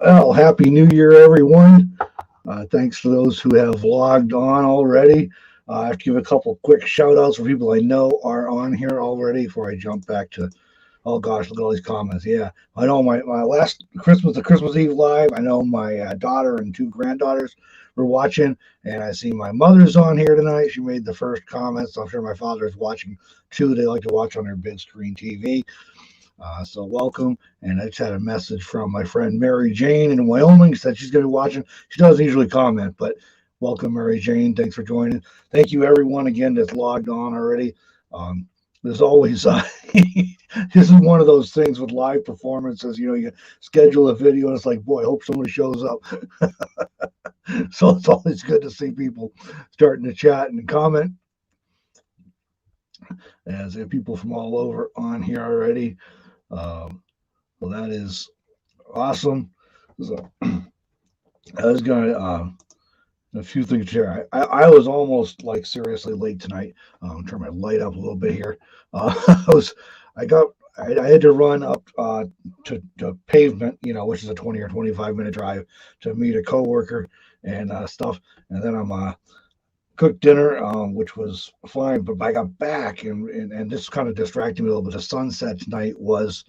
Well, Happy New Year, everyone. Thanks to those who have logged on already. I have to give a couple quick shout outs for people I know are on here already before I jump back to, oh gosh, look at all these comments. Yeah, I know my last Christmas, the Christmas Eve live, I know my daughter and two granddaughters were watching, and I see my mother's on here tonight. She made the first comments. I'm sure my father is watching too. They like to watch on their big screen TV. So welcome. And I just had a message from my friend Mary Jane in Wyoming. Said she's going to be watching. She doesn't usually comment, but welcome, Mary Jane. Thanks for joining. Thank you, everyone, again that's logged on already. There's always this is one of those things with live performances. You know, you schedule a video and it's like, boy, I hope somebody shows up. So it's always good to see people starting to chat and comment. As there are people from all over on here already. Well, that is awesome. So I was going to a few things here. I was almost like seriously late tonight. Turn my light up a little bit here. I had to run up to pavement, you know, which is a 20 or 25-minute drive to meet a coworker and stuff. And then I'm cooked dinner, which was fine. But I got back and this kind of distracted me a little bit. The sunset tonight was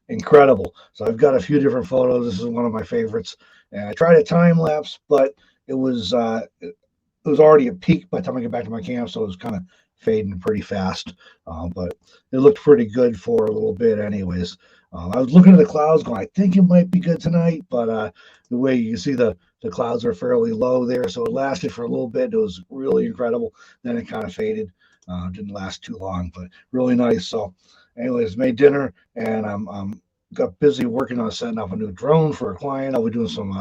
incredible. So I've got a few different photos. This is one of my favorites. And I tried a time lapse, but it was already a peak by the time I get back to my camp, so it was kind of fading pretty fast. But it looked pretty good for a little bit, anyways. I was looking at the clouds, going, I think it might be good tonight, but the way you can see the clouds are fairly low there, so it lasted for a little bit. It was really incredible. Then it kind of faded. Didn't last too long, but really nice. So, anyways, made dinner, and I'm got busy working on setting up a new drone for a client. I'll be doing some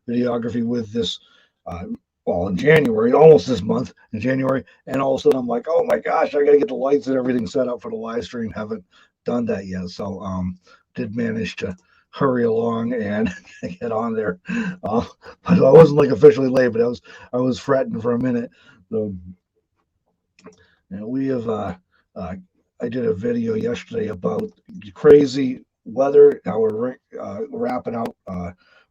videography with this. Well, in January, almost this month in January, and all of a sudden I'm like, oh my gosh, I gotta get the lights and everything set up for the live stream. Haven't done that yet, so did manage to hurry along and get on there. But I wasn't like officially late, but I was fretting for a minute. So, and we have I did a video yesterday about crazy weather. How we're wrapping out.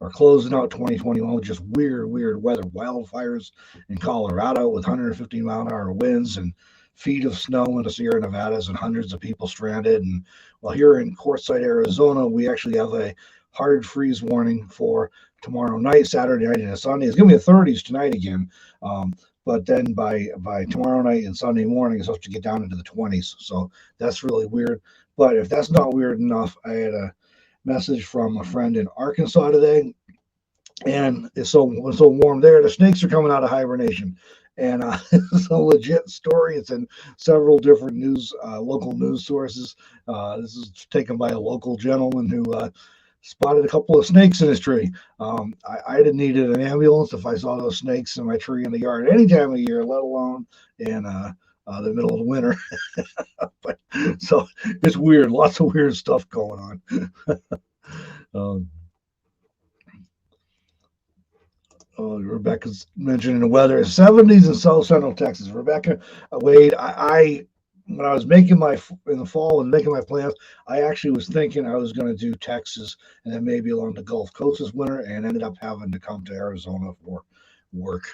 Or closing out 2021 with just weird weather, wildfires in Colorado with 150-mile-an-hour winds and feet of snow in the Sierra Nevadas and hundreds of people stranded. And well, here in Quartzsite, Arizona, we actually have a hard freeze warning for tomorrow night, Saturday night, and Sunday. It's going to be the 30s tonight again. But then by tomorrow night and Sunday morning, it's supposed to get down into the 20s. So that's really weird. But if that's not weird enough, I had a message from a friend in Arkansas today, and it's so warm there. The snakes are coming out of hibernation, and it's a legit story. It's in several different local news sources. This is taken by a local gentleman who spotted a couple of snakes in his tree. I'd have needed an ambulance if I saw those snakes in my tree in the yard any time of year, let alone in the middle of the winter. But so it's weird. Lots of weird stuff going on. Rebecca's mentioning the weather. 70s in South Central Texas. Rebecca, Wade, I when I was making in the fall and making my plans, I actually was thinking I was going to do Texas and then maybe along the Gulf Coast this winter, and ended up having to come to Arizona for work.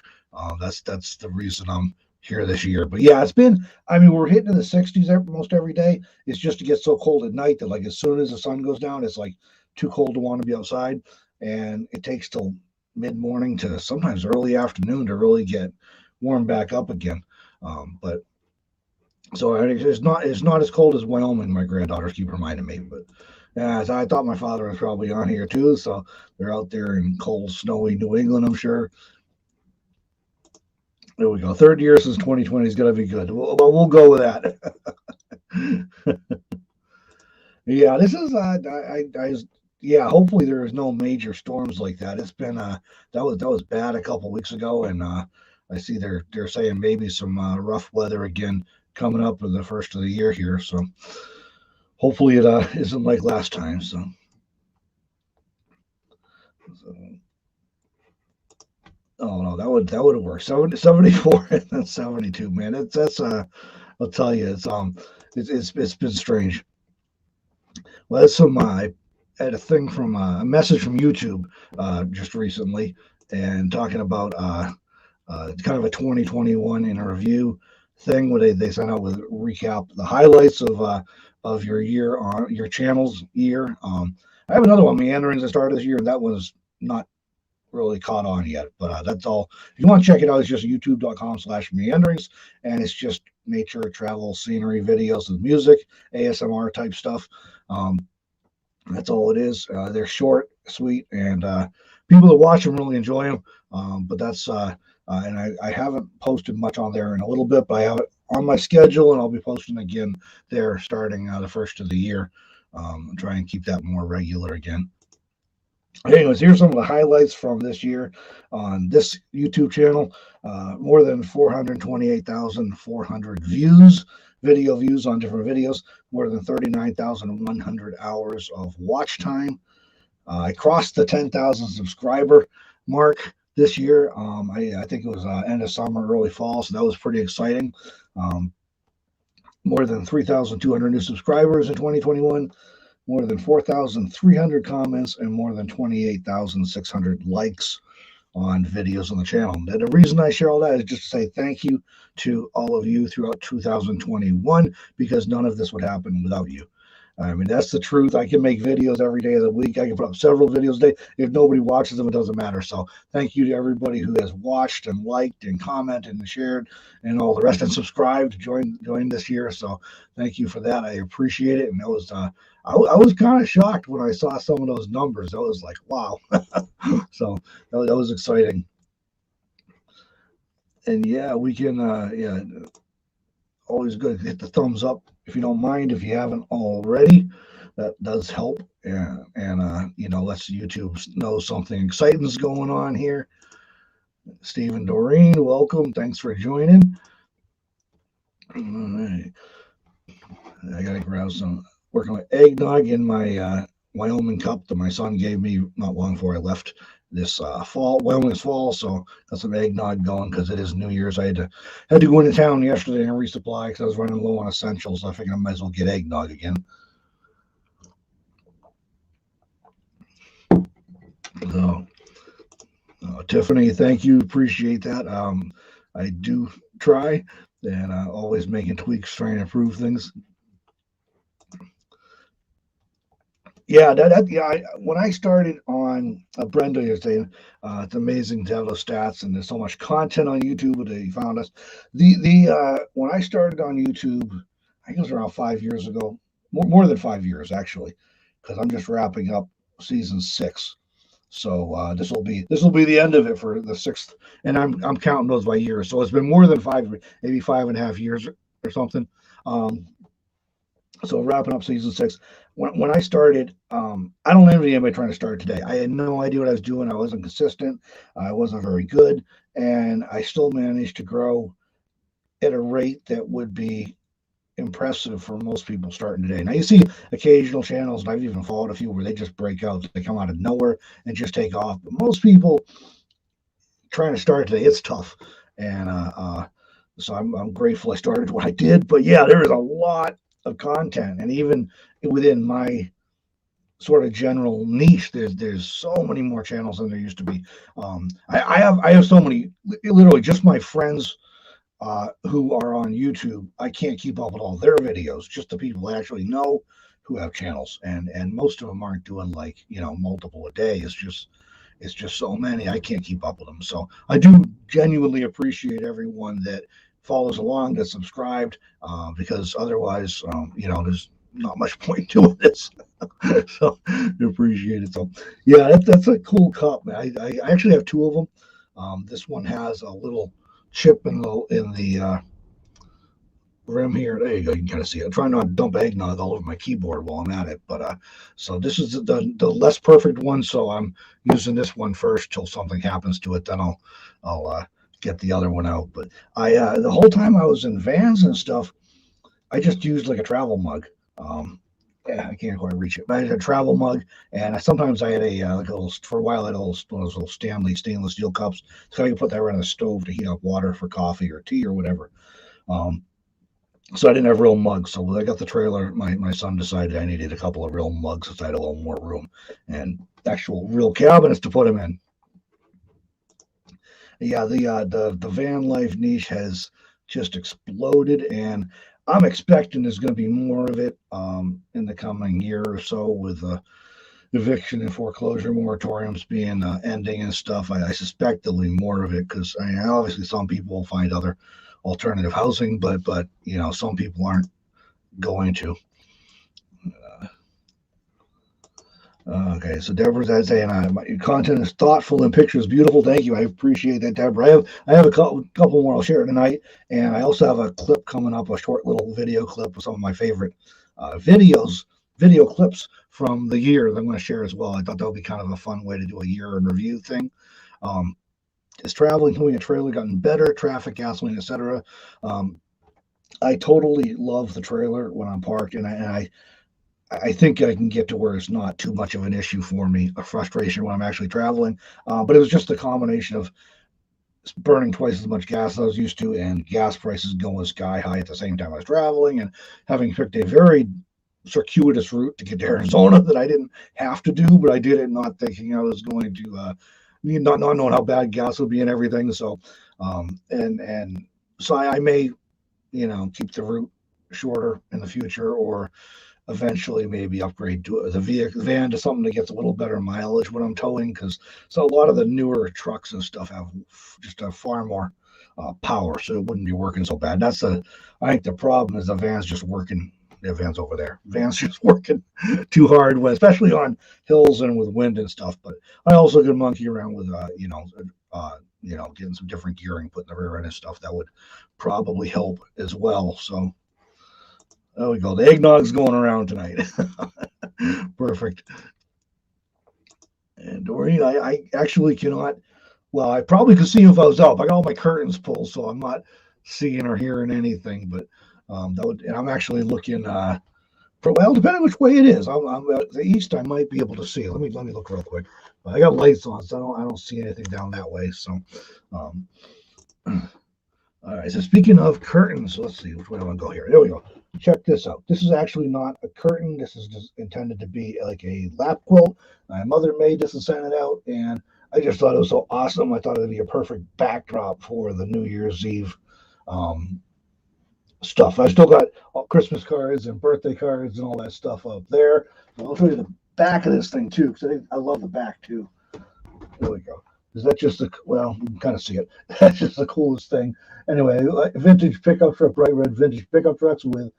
That's the reason I'm here this year. But yeah, it's been, I mean, we're hitting in the 60s most every day. It's just to get so cold at night that like as soon as the sun goes down, it's like too cold to want to be outside. And it takes till mid-morning to sometimes early afternoon to really get warm back up again. But so it's not as cold as Wyoming. My granddaughters keep reminding me, but I thought my father was probably on here too. So they're out there in cold, snowy New England, I'm sure. There we go. Third year since 2020 is going to be good. We'll go with that. Yeah, this is yeah. Hopefully there is no major storms like that. It's been that was bad a couple weeks ago, and I see they're saying maybe some rough weather again coming up in the first of the year here. So hopefully it isn't like last time. So oh no, that would have worked. 74 and then 72, man. I'll tell you, it's been strange. Well, that's some had a thing from a message from YouTube just recently, and talking about kind of a 2021 in a review thing where they sent out with recap the highlights of your year on your channel's year. I have another one, Meanderings, that started this year, and that was not really caught on yet, but that's all. If you want to check it out, it's just youtube.com/meanderings, and it's just nature, travel, scenery videos with music, ASMR type stuff. That's all it is. They're short, sweet, and people that watch them really enjoy them. But that's and I haven't posted much on there in a little bit, but I have it on my schedule, and I'll be posting again there starting the first of the year. Try and keep that more regular again. Anyways, here's some of the highlights from this year on this YouTube channel. More than 428,400 views, video views on different videos. More than 39,100 hours of watch time. I crossed the 10,000 subscriber mark this year. I think it was end of summer, early fall, so that was pretty exciting. More than 3,200 new subscribers in 2021. More than 4,300 comments, and more than 28,600 likes on videos on the channel. And the reason I share all that is just to say thank you to all of you throughout 2021, because none of this would happen without you. I mean, that's the truth. I can make videos every day of the week. I can put up several videos a day. If nobody watches them, it doesn't matter. So thank you to everybody who has watched and liked and commented and shared and all the rest, and subscribed, joined this year. So thank you for that. I appreciate it. And that was I was kind of shocked when I saw some of those numbers. I was like, wow. So that was exciting. And yeah, we can always good. Hit the thumbs up if you don't mind, if you haven't already. That does help, and lets YouTube know something exciting is going on here. Stephen Doreen, welcome. Thanks for joining. All right. I gotta grab some. Working with eggnog in my Wyoming cup that my son gave me not long before I left this Wyoming's fall. So got some eggnog going because it is New Year's. I had to go into town yesterday and resupply because I was running low on essentials. I figured I might as well get eggnog again. So, Tiffany, thank you. Appreciate that. I do try, and always making tweaks, trying to improve things. Yeah, when I started on Brenda, you're saying it's amazing to have those stats, and there's so much content on YouTube that you found us. When I started on YouTube, I think it was around 5 years ago, more than 5 years actually, because I'm just wrapping up season 6. So this will be the end of it for the 6th, and I'm counting those by years. So it's been more than 5, maybe 5.5 years or something. So wrapping up season 6. When I started, I don't envy anybody trying to start today. I had no idea what I was doing. I wasn't consistent. I wasn't very good, and I still managed to grow at a rate that would be impressive for most people starting today. Now you see occasional channels, and I've even followed a few where they just break out. They come out of nowhere and just take off. But most people trying to start today, it's tough, and so I'm grateful I started what I did. But yeah, there is a lot of content, and even within my sort of general niche, there's so many more channels than there used to be. I have so many, literally just my friends who are on YouTube. I can't keep up with all their videos, just the people I actually know who have channels, and most of them aren't doing like multiple a day. It's just so many, I can't keep up with them. So I do genuinely appreciate everyone that follows along, that's subscribed, because otherwise, there's not much point doing this. So I appreciate it. So yeah, that's a cool cup. I actually have 2 of them. This one has a little chip in the rim here. There you go. You can kind of see it. I'm trying not to dump eggnog all over my keyboard while I'm at it. But so this is the less perfect one. So I'm using this one first till something happens to it. Then I'll get the other one out. But I the whole time I was in vans and stuff, I just used like a travel mug. Yeah, I can't quite reach it, but I had a travel mug, and sometimes I had for a while I had one of those little Stanley stainless steel cups, so I could put that right on the stove to heat up water for coffee or tea or whatever. So I didn't have real mugs. So when I got the trailer, my son decided I needed a couple of real mugs so I had a little more room and actual real cabinets to put them in. Yeah, the van life niche has just exploded, and I'm expecting there's going to be more of it in the coming year or so with eviction and foreclosure moratoriums being ending and stuff. I suspect there'll be more of it because I mean, obviously some people will find other alternative housing, but some people aren't going to. Okay, so Deborah's saying your content is thoughtful and pictures beautiful. Thank you, I appreciate that, Deborah. I have a couple more I'll share tonight, and I also have a clip coming up, a short little video clip of some of my favorite video clips from the year that I'm going to share as well. I thought that would be kind of a fun way to do a year in review thing. Is traveling, including a trailer, gotten better? Traffic, gasoline, etc. I totally love the trailer when I'm parked, and I think I can get to where it's not too much of an issue for me, a frustration when I'm actually traveling. But it was just a combination of burning twice as much gas as I was used to, and gas prices going sky high at the same time I was traveling, and having picked a very circuitous route to get to Arizona that I didn't have to do, but I did it not thinking I was going to, not knowing how bad gas would be and everything. So, and so I may, keep the route shorter in the future, or eventually maybe upgrade to the van to something that gets a little better mileage when I'm towing, because so a lot of the newer trucks and stuff have just a far more power, so it wouldn't be working so bad. I think the problem is the van's just working. The van's over there. Van's just working too hard, especially on hills and with wind and stuff. But I also could monkey around with getting some different gearing, putting the rear end and stuff. That would probably help as well. So there we go. The eggnog's going around tonight. Perfect. And Doreen, I actually cannot. Well, I probably could see if I was up. I got all my curtains pulled, so I'm not seeing or hearing anything. But that would, and I'm actually looking. Well, depending which way it is, I'm the east. I might be able to see. Let me look real quick. I got lights on, so I don't see anything down that way. So, all right. So speaking of curtains, let's see which way I want to go here. There we go. Check this out. This is actually not a curtain. This is just intended to be like a lap quilt. My mother made this and sent it out, and I just thought it was so awesome. I thought it'd be a perfect backdrop for the New Year's Eve stuff. I still got Christmas cards and birthday cards and all that stuff up there. So I'll show you the back of this thing too, because I love the back too. There we go. Is that just well, you can kind of see it. That's just the coolest thing. Anyway, vintage pickup truck, bright red vintage pickup trucks with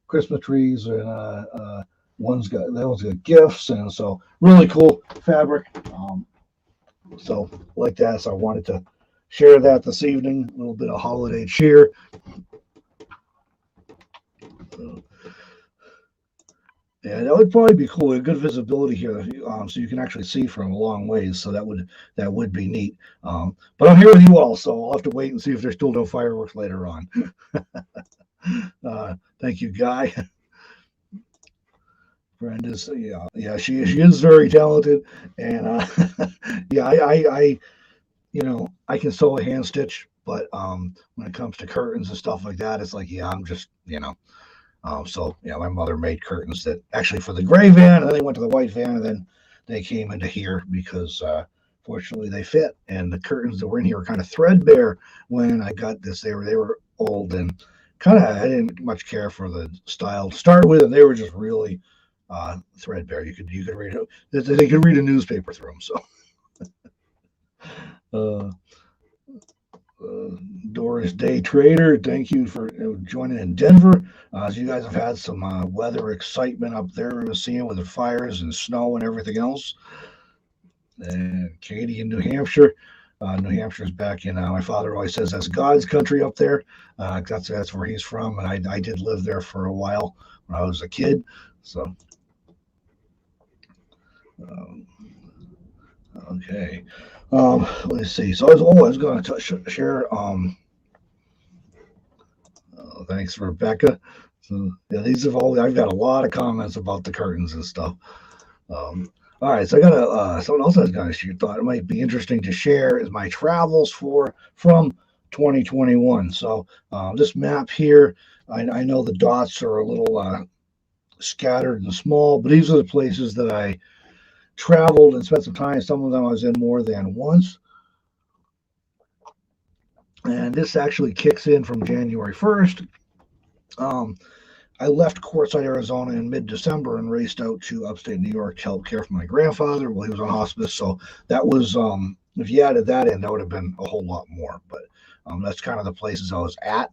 Christmas trees, and that one's got gifts, and so really cool fabric. So like that. So I wanted to share that this evening. A little bit of holiday cheer. Yeah, that would probably be cool. A good visibility here, so you can actually see from a long ways. So that would be neat. But I'm here with you all, so I'll have to wait and see if there's still no fireworks later on. Thank you, Guy. Brenda's, yeah, she is very talented, and yeah, I can sew a hand stitch, but when it comes to curtains and stuff like that, it's like, yeah, I'm just, so yeah, my mother made curtains that actually for the gray van, and then they went to the white van, and then they came into here because fortunately they fit. And the curtains that were in here were kind of threadbare when I got this. They were old and kind of, I didn't much care for the style to start with, and they were just really threadbare. You could read it. They could read a newspaper through them. So. Doris Day Trader, thank you for joining in Denver. So you guys have had some weather excitement up there in the scene with the fires and snow and everything else. And Katie in New Hampshire. New Hampshire is back in. My father always says that's God's country up there. That's where he's from, and I did live there for a while when I was a kid. So. Okay. Let's see. So I was going to share. Thanks, Rebecca. So yeah, I've got a lot of comments about the curtains and stuff. All right, so I got someone else I was going to thought it might be interesting to share is my travels from 2021. So this map here, I know the dots are a little scattered and small, but these are the places that I traveled and spent some time. Some of them I was in more than once. And this actually kicks in from January 1st. I left Quartzsite, Arizona in mid-December and raced out to upstate New York to help care for my grandfather while he was on hospice. So that was, if you added that in, that would have been a whole lot more. But that's kind of the places I was at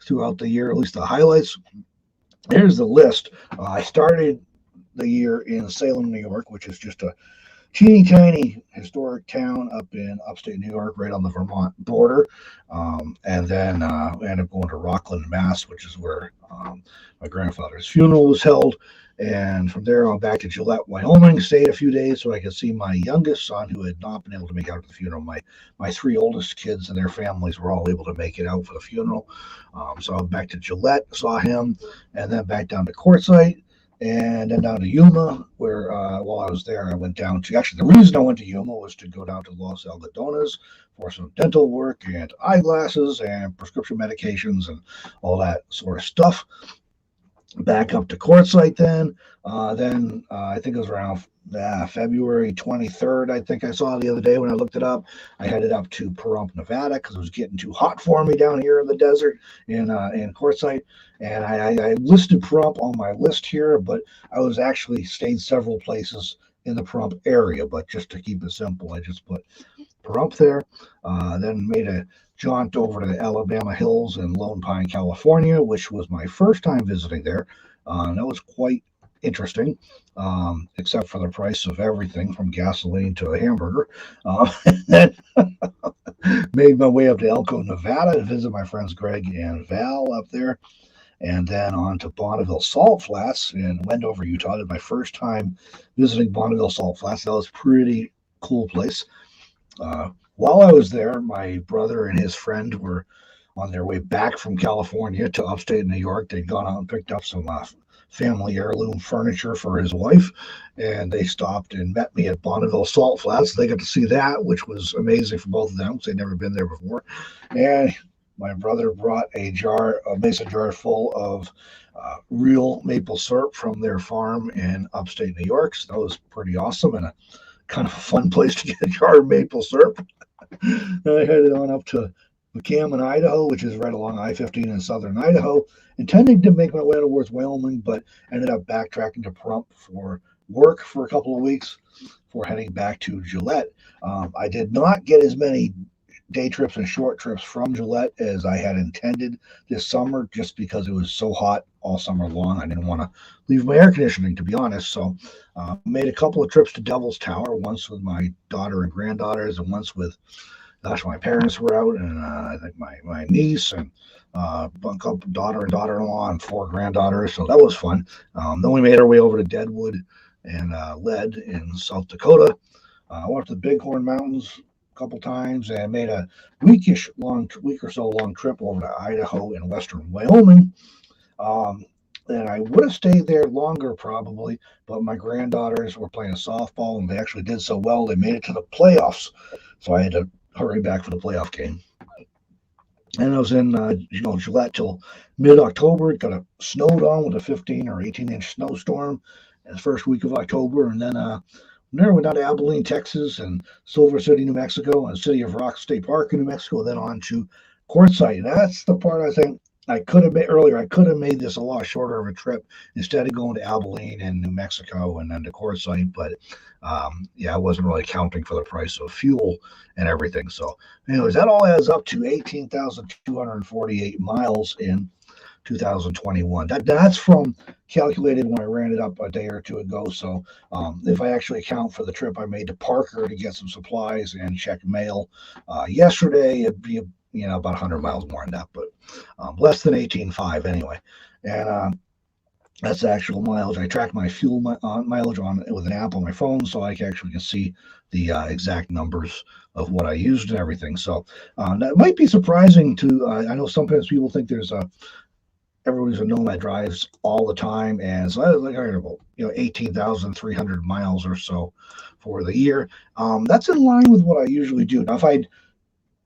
throughout the year, at least the highlights. Here's the list. I started the year in Salem, New York, which is just a teeny tiny historic town up in upstate New York, right on the Vermont border. And then I ended up going to Rockland, Mass, which is where my grandfather's funeral was held. And from there on back to Gillette, Wyoming, stayed a few days so I could see my youngest son, who had not been able to make it out to the funeral. My three oldest kids and their families were all able to make it out for the funeral. So I went back to Gillette, saw him, and then back down to Quartzsite. And then down to Yuma, where while I was there, I went down to, actually, the reason I went to Yuma was to go down to Los Algodones for some dental work and eyeglasses and prescription medications and all that sort of stuff. Back up to Quartzsite then. I think it was around February 23rd, I think I saw the other day when I looked it up. I headed up to Pahrump, Nevada, because it was getting too hot for me down here in the desert in Quartzsite. And I listed Pahrump on my list here, but I was actually stayed several places in the Pahrump area. But just to keep it simple, I just put Pahrump there. Then made a jaunt over to the Alabama Hills in Lone Pine, California, which was my first time visiting there. That was quite interesting, except for the price of everything from gasoline to a hamburger. Then made my way up to Elko, Nevada to visit my friends Greg and Val up there. And then on to Bonneville Salt Flats in Wendover, Utah. Did my first time visiting Bonneville Salt Flats. That was a pretty cool place. While I was there, my brother and his friend were on their way back from California to upstate New York. They'd gone out and picked up some family heirloom furniture for his wife, and they stopped and met me at Bonneville Salt Flats. They got to see that, which was amazing for both of them because they'd never been there before. And my brother brought a mason jar full of real maple syrup from their farm in upstate New York. So that was pretty awesome and a kind of a fun place to get a jar of maple syrup. Then I headed on up to McCammon, Idaho, which is right along I-15 in southern Idaho, intending to make my way towards Wyoming, but ended up backtracking to Pahrump for work for a couple of weeks before heading back to Gillette. I did not get as many day trips and short trips from Gillette as I had intended this summer, just because it was so hot all summer long. I didn't want to leave my air conditioning, to be honest. So made a couple of trips to Devil's Tower, once with my daughter and granddaughters, and once with, my parents were out, and I think my niece and daughter and daughter-in-law and 4 granddaughters. So that was fun. Then we made our way over to Deadwood and Lead in South Dakota. Went to the Bighorn Mountains a couple times and made a week or so long trip over to Idaho and western Wyoming. And I would have stayed there longer probably, but my granddaughters were playing softball and they actually did so well they made it to the playoffs. So I had to hurry back for the playoff game. And I was in Gillette till mid-October. It got snowed on with a 15 or 18-inch snowstorm in the first week of October, and then went down to Abilene, Texas, and Silver City, New Mexico, and City of Rock State Park in New Mexico, and then on to Quartzsite. That's the part I think I could have made earlier. I could have made this a lot shorter of a trip instead of going to Abilene and New Mexico and then to Quartzsite. But I wasn't really counting for the price of fuel and everything. So, anyways, that all adds up to 18,248 miles in 2021. That's from calculated when I ran it up a day or two ago. So if I actually account for the trip I made to Parker to get some supplies and check mail yesterday, it'd be about 100 miles more than that, but less than 18.5 anyway. And that's the actual mileage. I track my fuel mileage with an app on my phone, so I actually can see the exact numbers of what I used and everything. So that might be surprising to. I know sometimes people think there's everybody's a nomad drives all the time, and so I was like, I got about 18,300 miles or so for the year. That's in line with what I usually do. Now, if I'd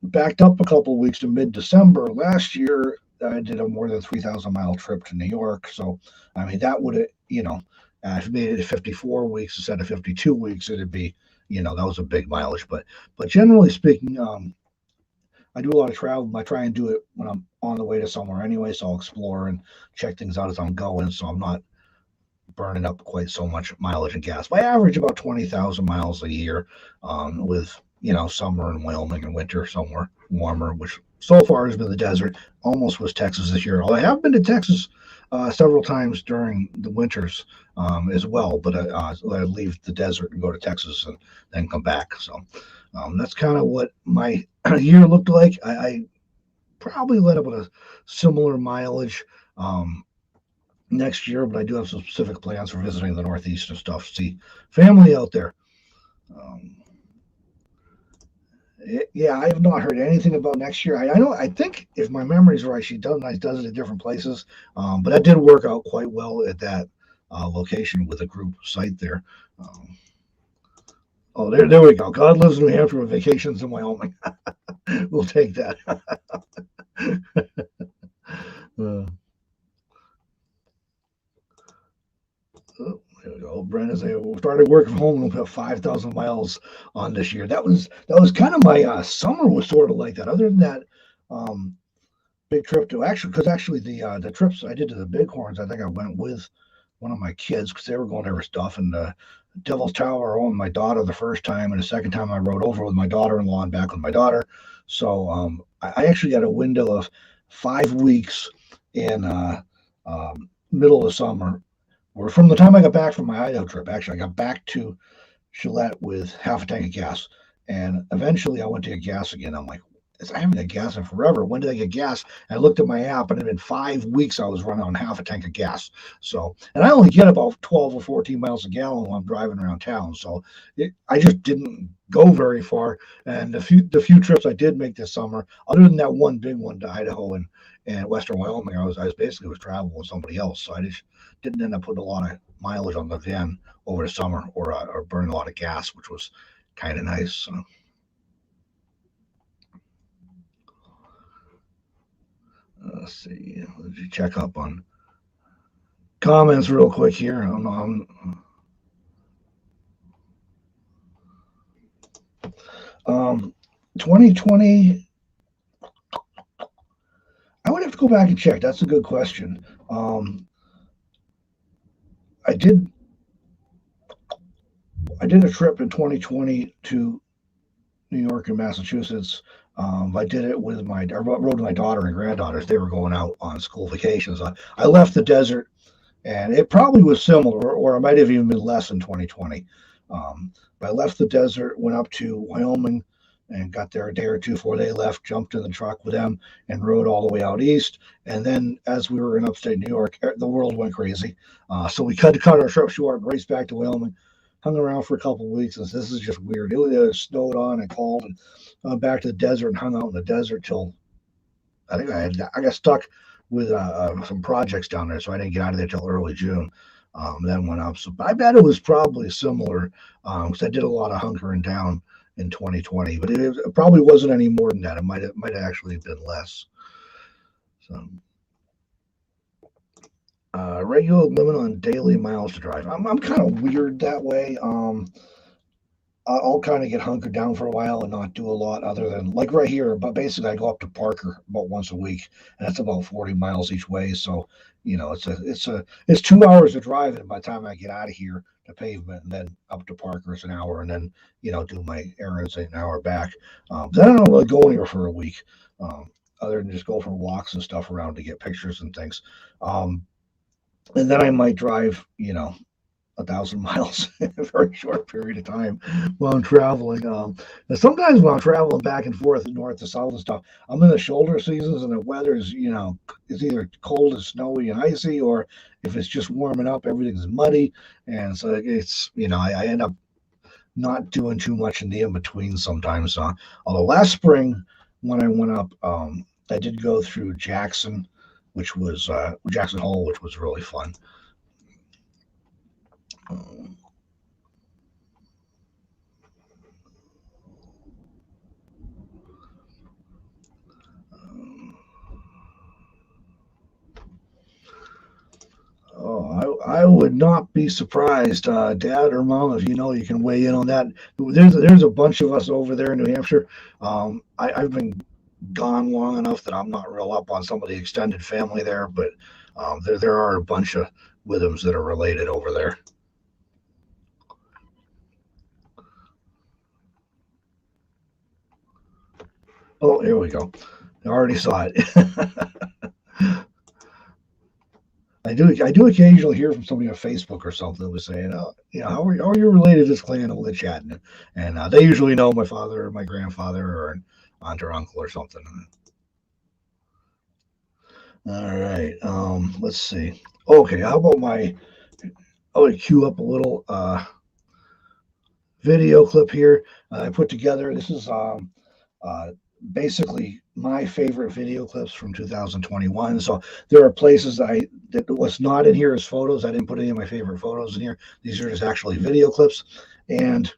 backed up a couple of weeks to mid-December last year. I did a more than 3,000 mile trip to New York. So, I mean, that would, if you made it 54 weeks instead of 52 weeks, it'd be, that was a big mileage. But generally speaking, I do a lot of travel. I try and do it when I'm on the way to somewhere anyway. So I'll explore and check things out as I'm going. So I'm not burning up quite so much mileage and gas. I average about 20,000 miles a year, with summer in Wyoming and winter somewhere warmer, which so far has been the desert. Almost was Texas this year. Although I have been to Texas several times during the winters as well, but I leave the desert and go to Texas and then come back. So that's kind of what my year looked like. I probably led up with a similar mileage. Next year, but I do have some specific plans for visiting the Northeast and stuff. See family out there. Um, yeah, I have not heard anything about next year. I know. I think if my memory's right, she does it at different places. But that did work out quite well at that location with a group site there. Um, oh, there we go. God lives in New Hampshire with vacations in Wyoming. We'll take that. uh, Oh, there we go. Brenda say we started working from home and we put 5,000 miles on this year. That was kind of my summer was sort of like that. Other than that, um, big trip to actually the trips I did to the Bighorns, I think I went with one of my kids because they were going over stuff. And Devil's Tower, I owned my daughter the first time, and the second time I rode over with my daughter-in-law and back with my daughter. So I actually got a window of 5 weeks in middle of the summer, or from the time I got back from my Idaho trip. Actually, I got back to Gillette with half a tank of gas, and eventually I went to get gas again. I'm like, I haven't had gas in forever. When did I get gas? And I looked at my app, and it had been 5 weeks I was running on half a tank of gas. So, and I only get about 12 or 14 miles a gallon while I'm driving around town. So, I just didn't go very far. And the few trips I did make this summer, other than that one big one to Idaho and Western Wyoming, I was basically was traveling with somebody else. So I just didn't end up putting a lot of mileage on the van over the summer, or burning a lot of gas, which was kind of nice. So. Let's see. Let's check up on comments real quick here. Um, 2020. I would have to go back and check. That's a good question. I did. I did a trip in 2020 to New York and Massachusetts. I did it with I rode with my daughter and granddaughters. They were going out on school vacations. I left the desert, and it probably was similar, or it might have even been less in 2020. But I left the desert, went up to Wyoming, and got there a day or two before they left. Jumped in the truck with them and rode all the way out east. And then, as we were in upstate New York, the world went crazy. So we had to cut our trip short, raced back to Wyoming, hung around for a couple of weeks, and this is just weird. It snowed on and cold, and back to the desert and hung out in the desert till I got stuck with some projects down there, so I didn't get out of there till early June. Then went up. So I bet it was probably similar because I did a lot of hunkering down in 2020, but it probably wasn't any more than that. It might have actually been less. So regular limit on daily miles to drive. I'm kind of weird that way. I'll kind of get hunkered down for a while and not do a lot other than like right here. But basically, I go up to Parker about once a week, and that's about 40 miles each way. So it's 2 hours of driving by the time I get out of here to pavement, and then up to Parker is an hour, and then do my errands an hour back. Then I don't really go anywhere for a week, other than just go for walks and stuff around to get pictures and things. And then I might drive, 1,000 miles in a very short period of time while I'm traveling. And sometimes when I'm traveling back and forth, north to south and stuff, I'm in the shoulder seasons and the weather is, it's either cold and snowy and icy, or if it's just warming up, everything's muddy. And so it's, I end up not doing too much in the in between sometimes. Although last spring, when I went up, I did go through Jackson, which was Jackson Hole, which was really fun. Um, I would not be surprised, Dad or Mom, if you know, you can weigh in on that. There's a bunch of us over there in New Hampshire. I've been gone long enough that I'm not real up on some of the extended family there, but there are a bunch of Withams that are related over there. Oh, here we go. I already saw it. I do occasionally hear from somebody on Facebook or something who's saying, "Oh, you know, how are you related to this clan over the chat?" And they usually know my father or my grandfather or an aunt or uncle or something. All right. Let's see. Okay, how about I would queue up a little video clip here I put together. This is uh, basically my favorite video clips from 2021. So there are places that was not in here as photos. I didn't put any of my favorite photos in here. These are just actually video clips, and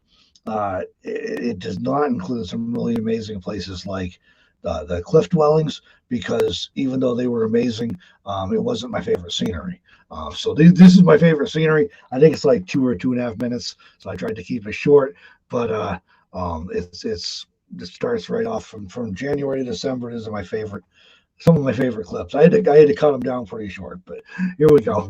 it does not include some really amazing places like the cliff dwellings, because even though they were amazing, it wasn't my favorite scenery. So this is my favorite scenery. I think it's like 2 or 2.5 minutes, so I tried to keep it short. But it starts right off from January to December. These are some of my favorite clips. I had to cut them down pretty short, but here we go.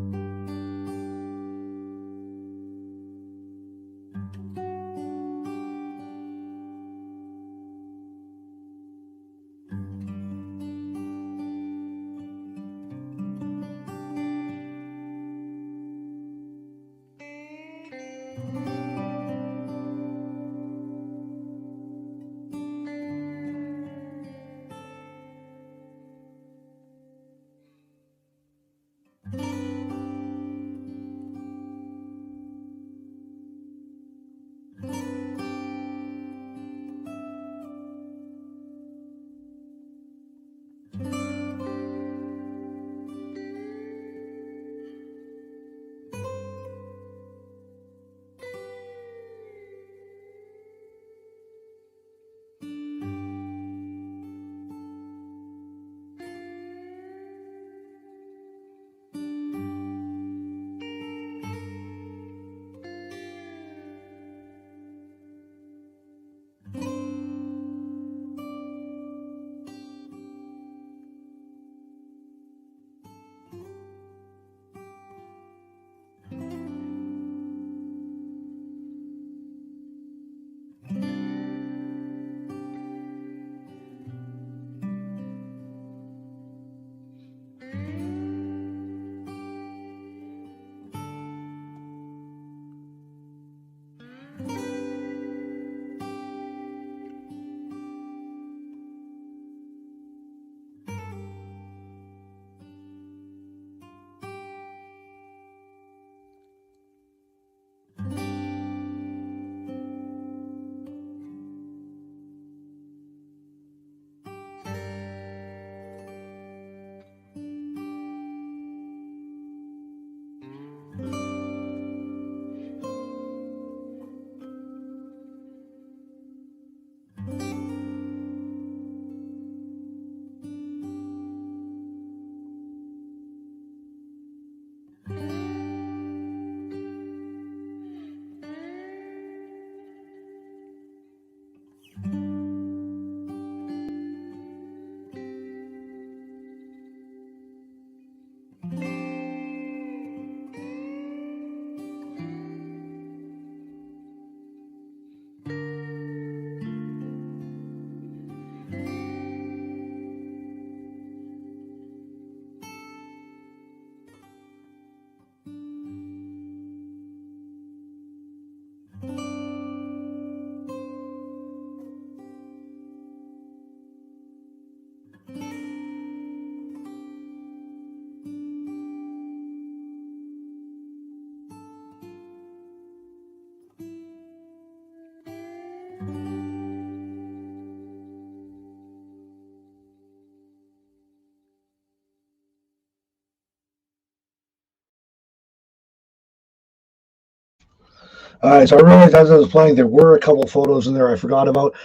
All right, so I realized as I was playing, there were a couple photos in there I forgot about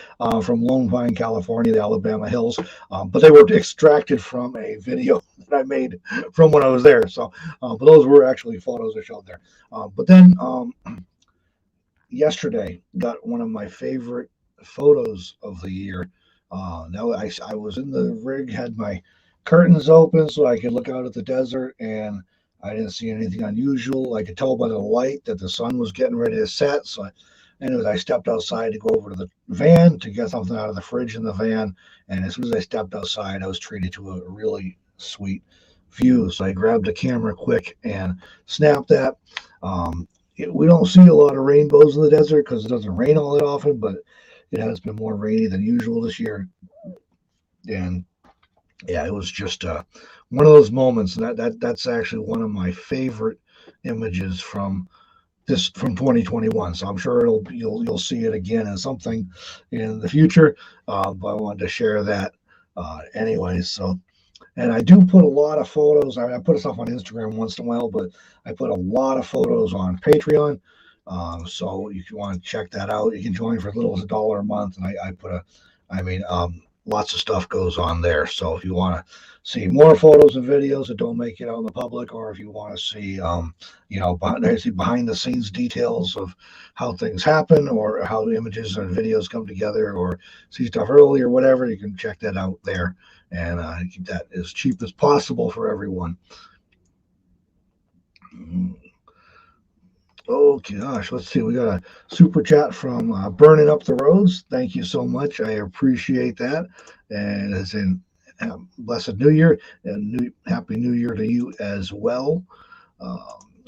from Lone Pine, California, the Alabama hills, but they were extracted from a video that I made from when I was there. So, but those were actually photos I showed there. But then yesterday got one of my favorite photos of the year. Now I was in the rig, had my curtains open so I could look out at the desert, and I didn't see anything unusual. I could tell by the light that the sun was getting ready to set. So, anyways, I stepped outside to go over to the van to get something out of the fridge in the van. And as soon as I stepped outside, I was treated to a really sweet view. So I grabbed the camera quick and snapped that. We don't see a lot of rainbows in the desert because it doesn't rain all that often, but it has been more rainy than usual this year. And yeah, it was just one of those moments. That's actually one of my favorite images from 2021. So I'm sure you'll see it again as something in the future. But I wanted to share that anyway. So. And I do put a lot of photos. I put stuff on Instagram once in a while, but I put a lot of photos on Patreon. So if you want to check that out, you can join for as little as $1 a month. And lots of stuff goes on there. So if you want to see more photos and videos that don't make it out in the public, or if you want to see, behind the scenes details of how things happen, or how images and videos come together, or see stuff early or whatever, you can check that out there. And keep that as cheap as possible for everyone. Oh gosh, let's see. We got a super chat from Burning Up the Roads. Thank you so much. I appreciate that. And it's in Blessed New Year and Happy New Year to you as well.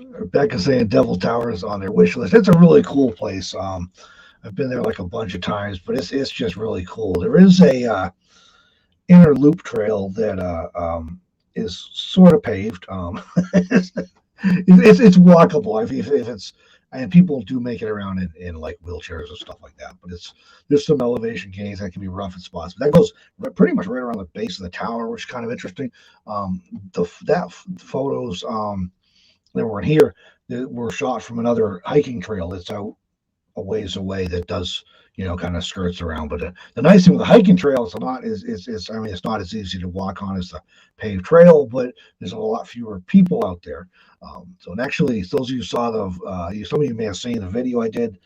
Rebecca saying Devil Towers on their wish list. It's a really cool place. I've been there like a bunch of times, but it's just really cool. There is a inner loop trail that is sort of paved. It's walkable if it's, and people do make it around in like wheelchairs and stuff like that. But there's some elevation gains that can be rough in spots. But that goes pretty much right around the base of the tower, which is kind of interesting. That photos that were in here that were shot from another hiking trail that's out a ways away that does kind of skirts around. But the nice thing with the hiking trail is it's not as easy to walk on as the paved trail, but there's a lot fewer people out there. And actually, those of you saw some of you may have seen the video I did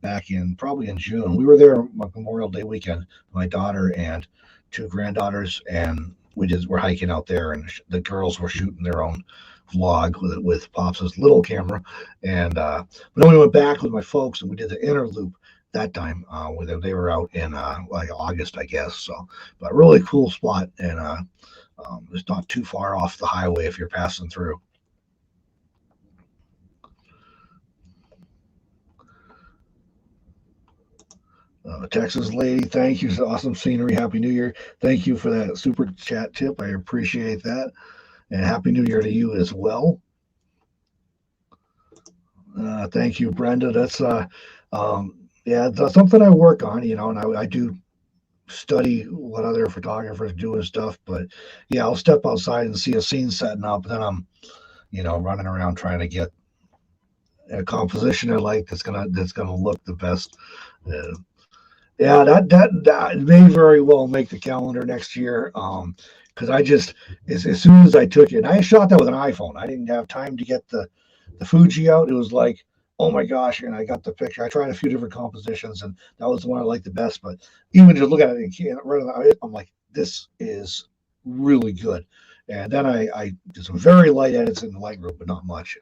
back probably in June. We were there Memorial Day weekend, my daughter and two granddaughters, and we're hiking out there, and the girls were shooting their own vlog with Pops' little camera, and but then we went back with my folks and we did the inner loop that time. They were out in like August, I guess. So, but really cool spot, and it's not too far off the highway if you're passing through. Texas lady, thank you. Awesome scenery. Happy New Year. Thank you for that super chat tip. I appreciate that. And Happy New Year to you as well. Thank you, Brenda. That's that's something I work on, and I do study what other photographers do and stuff. But yeah, I'll step outside and see a scene setting up, then I'm, running around trying to get a composition I like that's gonna look the best. Yeah, that may very well make the calendar next year. Because I just as soon as I took it, and I shot that with an iPhone. I didn't have time to get the Fuji out. It was like, oh my gosh, and I got the picture. I tried a few different compositions, and that was the one I liked the best. But even just look at it, I'm like, this is really good. And then I did some very light edits in the Lightroom, but not much.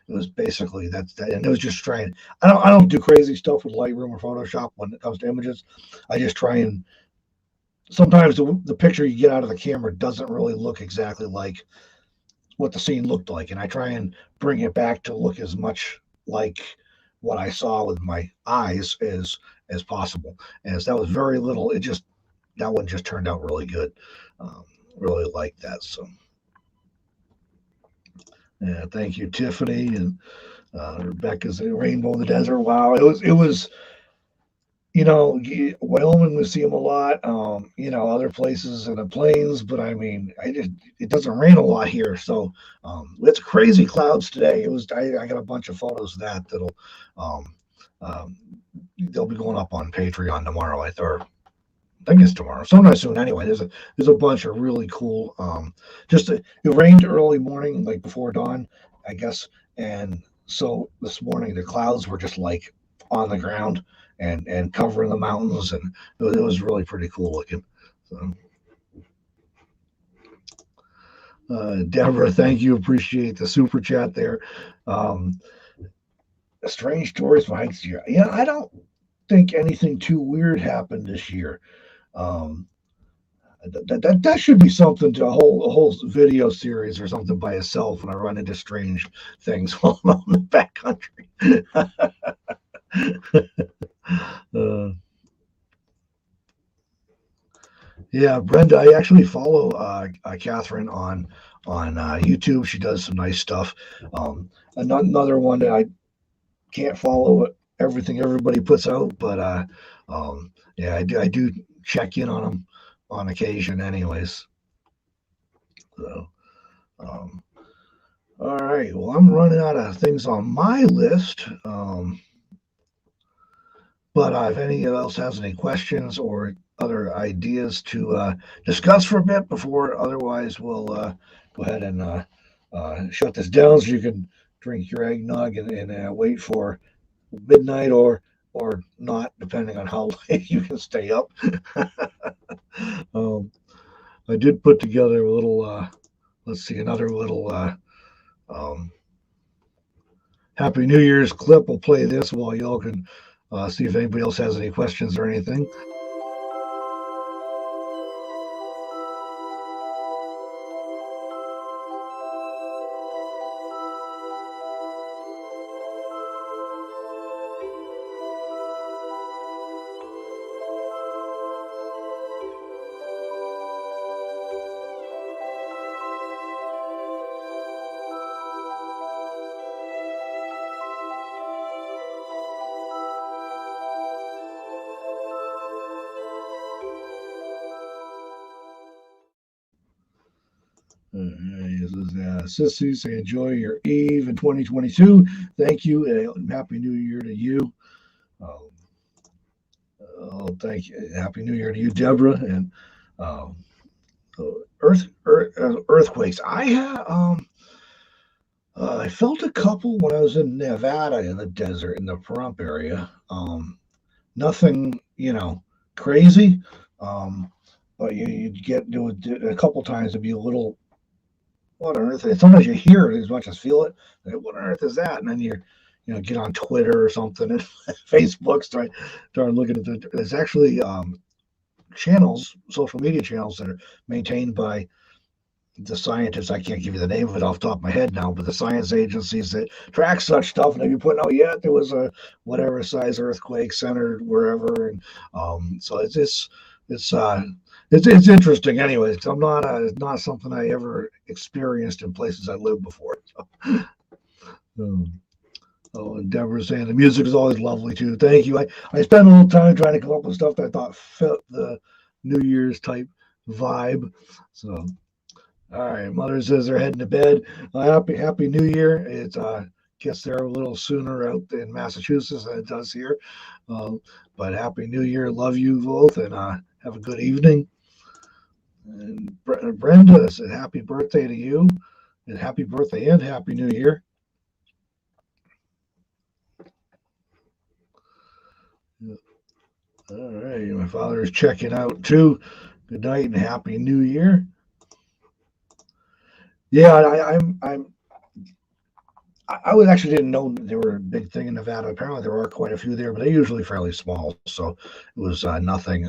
It was basically that, and it was just trying. I don't do crazy stuff with Lightroom or Photoshop when it comes to images. I just try and sometimes the picture you get out of the camera doesn't really look exactly like what the scene looked like, and I try and bring it back to look as much like what I saw with my eyes as possible. As that was very little, that one just turned out really good. Really like that. So yeah, thank you, Tiffany, and Rebecca's Rainbow in the Desert. Wow, it was Wyoming, we see them a lot. Other places in the plains, but I mean, it doesn't rain a lot here, so it's crazy clouds today. I got a bunch of photos of that'll um, um, they'll be going up on Patreon tomorrow, or I guess tomorrow, sometime soon. Anyway, there's a bunch of really cool. It rained early morning, like before dawn, I guess, and so this morning the clouds were just like on the ground and covering the mountains, and it was really pretty cool looking. So, Debra, thank you. Appreciate the super chat there. Um, Strange stories behind this year. Yeah, I don't think anything too weird happened this year. Um, that should be something to a whole video series or something by itself when I run into strange things while I'm out in the backcountry. Yeah, Brenda, I actually follow Catherine on YouTube. She does some nice stuff. Another one that I can't follow everything everybody puts out, but yeah, I do check in on them on occasion, anyways. So, all right. Well, I'm running out of things on my list. But if anyone else has any questions or other ideas to discuss for a bit before, otherwise we'll go ahead and shut this down so you can drink your eggnog and wait for midnight or not, depending on how late you can stay up. I did put together a little, another little Happy New Year's clip. We'll play this while y'all can see if anybody else has any questions or anything. Sissies, enjoy your Eve in 2022. Thank you, and Happy New Year to you. Thank you. Happy New Year to you, Debra. And earthquakes. I felt a couple when I was in Nevada in the desert in the Pahrump area. Nothing, crazy. But you'd get to it a couple times. It'd be a little, what on earth? Sometimes you hear it as much as feel it. What on earth is that? And then get on Twitter or something and Facebook, start looking at there's actually channels, social media channels that are maintained by the scientists. I can't give you the name of it off the top of my head now, but the science agencies that track such stuff, and they've been putting out, there was a whatever size earthquake centered wherever, and so it's interesting. Anyways, it's not something I ever experienced in places I lived before. So. And Deborah's saying the music is always lovely too. Thank you. I spent a little time trying to come up with stuff that I thought fit the New Year's type vibe. So, all right. Mother says they're heading to bed. Happy New Year. It gets there a little sooner out in Massachusetts than it does here. But Happy New Year. Love you both, and have a good evening. And Brenda said happy birthday to you, and happy birthday and Happy New Year. All right, my father is checking out too. Good night and Happy New Year. Yeah, I was actually didn't know they were a big thing in Nevada. Apparently, there are quite a few there, but they're usually fairly small, so it was nothing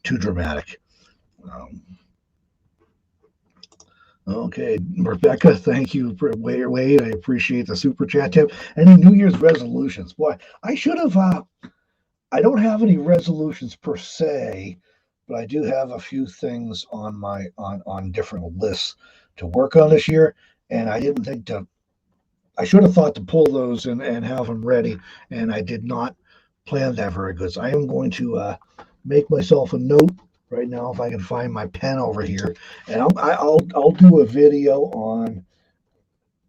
too dramatic. Okay, Rebecca, thank you for Wade. I appreciate the super chat tip. Any New Year's resolutions? Boy, I should have. I don't have any resolutions per se, but I do have a few things on my on different lists to work on this year, and I didn't think to. I should have thought to pull those and have them ready, and I did not planned that very good. So I am going to make myself a note right now if I can find my pen over here, and I'll do a video on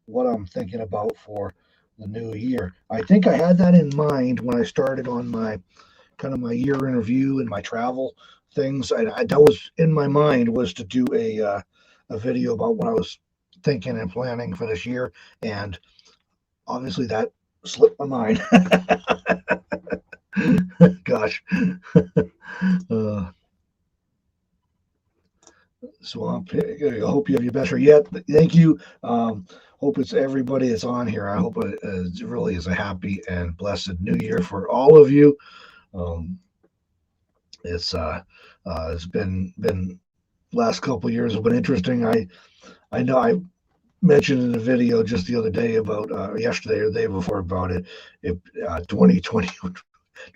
what I'm thinking about for the new year. I think I had that in mind when I started on my kind of my year in review and my travel things. That was in my mind, was to do a video about what I was thinking and planning for this year, and obviously that slipped my mind. Gosh. uh, so I hope you have your best year yet. Thank you. Hope it's everybody that's on here. I hope it really is a happy and blessed new year for all of you. Um, it's been last couple of years have been interesting. I know I mentioned in a video just the other day about yesterday or the day before about it. 2020.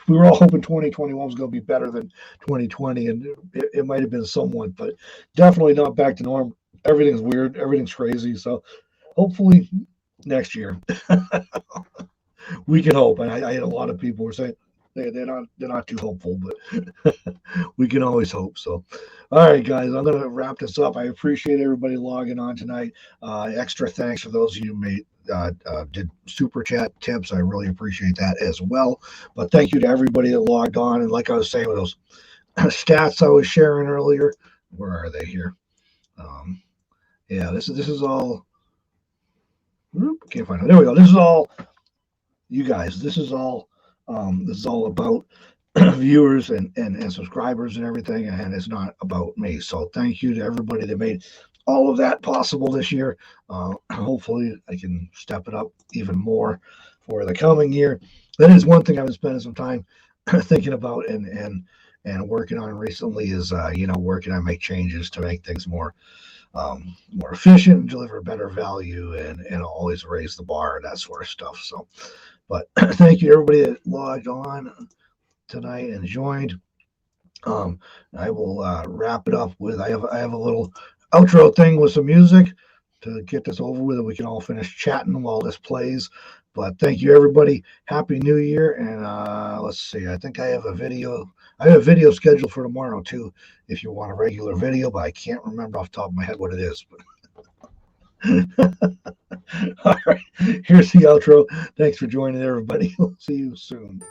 We were all hoping 2021 was going to be better than 2020, and it might have been somewhat, but definitely not back to norm. Everything's weird. Everything's crazy. So hopefully next year we can hope. And I had a lot of people were saying they're not too hopeful, but we can always hope. So, all right, guys, I'm going to wrap this up. I appreciate everybody logging on tonight. Extra thanks for those of you who did super chat tips. I really appreciate that as well. But thank you to everybody that logged on. And like I was saying with those stats I was sharing earlier, where are they here? Yeah, this is all. Can't find it. There we go. This is all you guys. This is all about viewers and subscribers and everything, and it's not about me. So thank you to everybody that made all of that possible this year. Hopefully I can step it up even more for the coming year. That is one thing I've been spending some time thinking about and working on recently is working on make changes to make things more efficient and deliver better value and always raise the bar and that sort of stuff. So, but thank you to everybody that logged on tonight and joined. I will wrap it up with I have a little outro thing with some music to get this over with, and we can all finish chatting while this plays. But thank you, everybody. Happy New Year, and let's see. I think I have a video. I have a video scheduled for tomorrow too. If you want a regular video, but I can't remember off the top of my head what it is. All right, here's the outro. Thanks for joining, everybody. We'll see you soon.